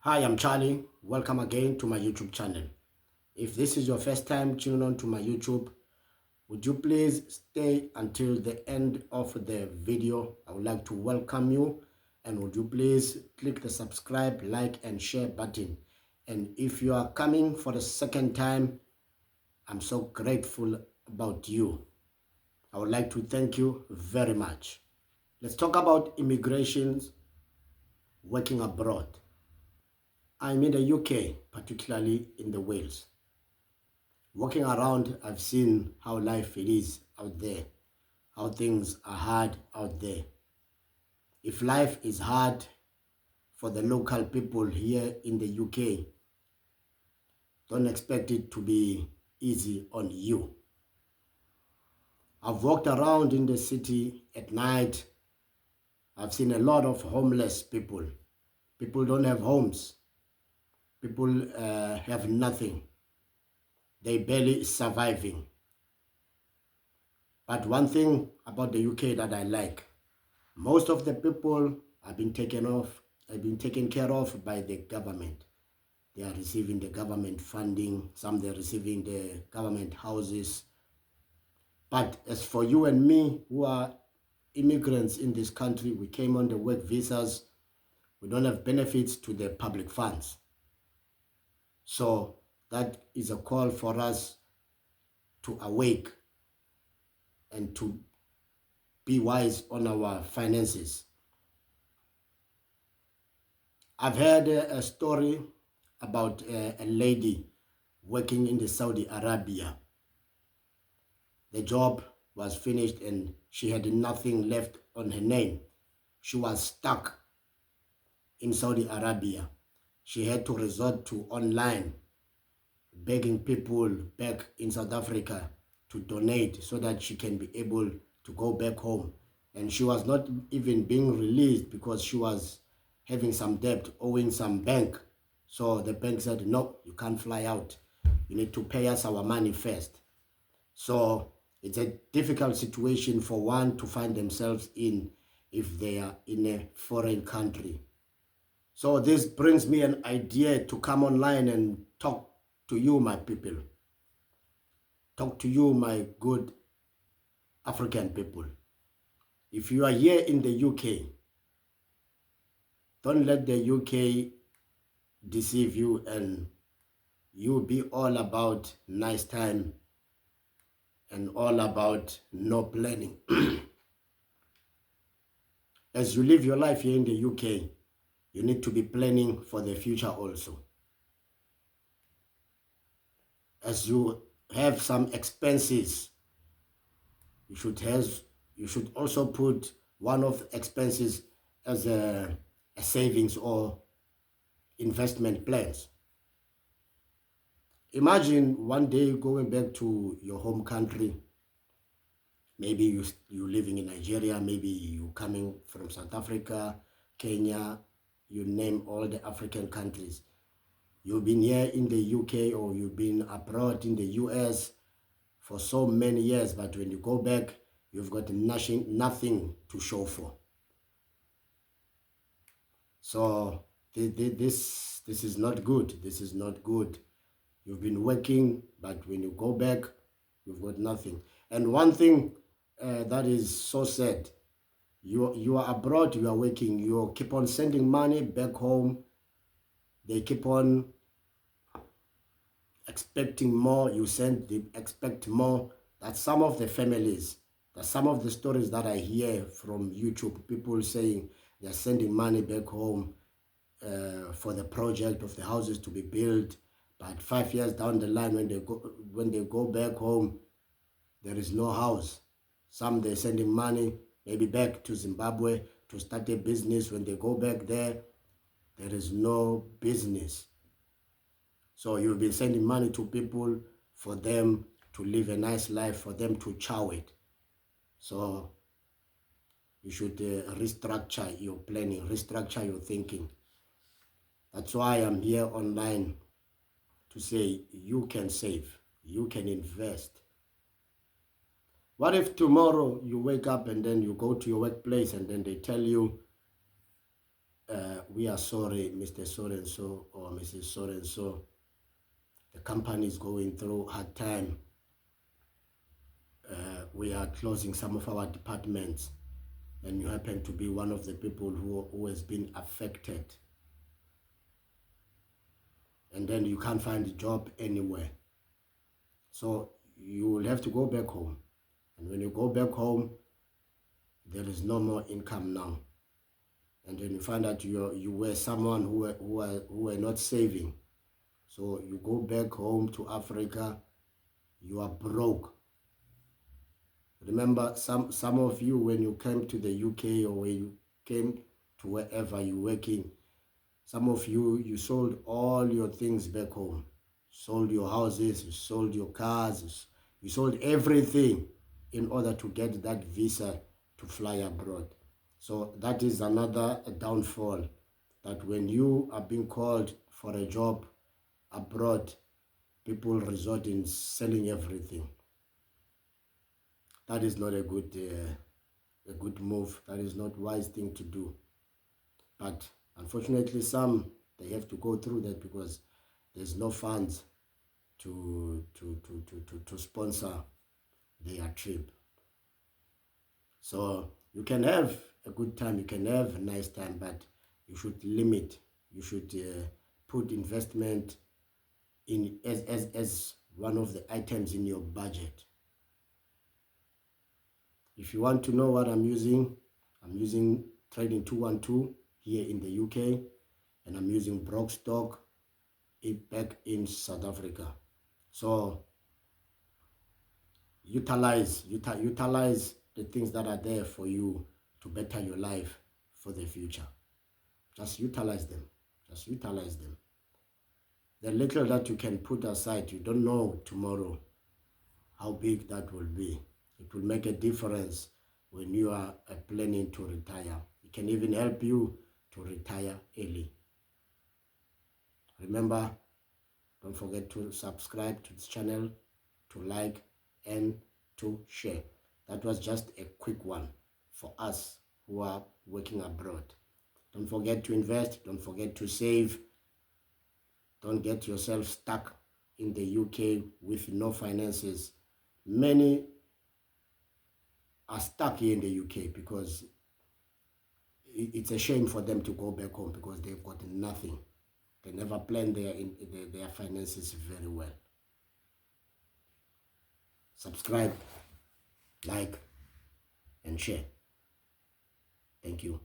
Hi, I'm Charlie. Welcome again to my YouTube channel. If this is your first time tuning on to my YouTube, would you please stay until the end of the video? I would like to welcome you, and would you please click the subscribe, like and share button. And if you are coming for the second time, I'm so grateful about you. I would like to thank you very much. Let's talk about immigrations working abroad. I'm in the UK, particularly in the Wales. Walking around, I've seen how life it is out there, how things are hard out there. If life is hard for the local people here in the UK, don't expect it to be easy on you. I've walked around in the city at night. I've seen a lot of homeless people. People don't have homes. People have nothing. They barely surviving. But one thing about the UK that I like, most of the people have been taken care of by the government. They are receiving the government funding, some they're receiving the government houses. But as for you and me, who are immigrants in this country, we came on the work visas, we don't have benefits to the public funds. So that is a call for us to awake and to be wise on our finances. I've heard a story about a lady working in the Saudi Arabia. The job was finished and she had nothing left on her name. She was stuck in Saudi Arabia. She had to resort to online, begging people back in South Africa to donate so that she can be able to go back home. And she was not even being released because she was having some debt, owing some bank. So the bank said, no, you can't fly out. You need to pay us our money first. So it's a difficult situation for one to find themselves in if they are in a foreign country. So this brings me an idea to come online and talk to you, my people. Talk to you, my good African people. If you are here in the UK, don't let the UK deceive you and you be all about nice time and all about no planning. As you live your life here in the UK, you need to be planning for the future also. As you have some expenses, you should also put one of expenses as a savings or investment plans. Imagine one day going back to your home country. Maybe you living in Nigeria, maybe you coming from South Africa, Kenya, you name all the African countries. You've been here in the UK or you've been abroad in the US for so many years, but when you go back, you've got nothing to show for. So this is not good. This is not good. You've been working, but when you go back, you've got nothing. And one thing that is so sad, you are abroad, you are working, you keep on sending money back home. They keep on expecting more. They expect more. That some of the families, that some of the stories that I hear from YouTube, people saying they're sending money back home for the project of the houses to be built, but 5 years down the line, when they go back home, there is no house. Some they're sending money maybe back to Zimbabwe to start a business. When they go back there, there is no business. So you've been sending money to people for them to live a nice life, for them to chow it. So you should restructure your planning, restructure your thinking. That's why I'm here online to say you can save, you can invest. What if tomorrow you wake up and then you go to your workplace and then they tell you we are sorry, Mr. So and so or Mrs. So and so. The company is going through hard time. We are closing some of our departments, and you happen to be one of the people who has been affected, and then you can't find a job anywhere. So you will have to go back home. And when you go back home, there is no more income now. And then you find out you were someone who were not saving. So you go back home to Africa, you are broke. Remember, some of you, when you came to the UK or when you came to wherever you're working, some of you sold all your things back home. Sold your houses, you sold your cars, you sold everything in order to get that visa to fly abroad. So that is another downfall, that when you are being called for a job abroad, people resort in selling everything. That is not a good move. That is not a wise thing to do. But unfortunately, they have to go through that because there's no funds to sponsor their trip. So you can have a good time, you can have a nice time, but you should limit. You should put investment in as one of the items in your budget. If you want to know what I'm using Trading 212 here in the UK, and I'm using Brockstock back in South Africa. So utilize the things that are there for you to better your life for the future. Just utilize them. The little that you can put aside, you don't know tomorrow how big that will be. It will make a difference when you are planning to retire. It can even help you to retire early. Remember, don't forget to subscribe to this channel, to like, and to share. That was just a quick one for us who are working abroad. Don't forget to invest. Don't forget to save. Don't get yourself stuck in the UK with no finances. Many are stuck here in the UK because it's a shame for them to go back home because they've got nothing. They never plan their finances very well. Subscribe, like, and share. Thank you.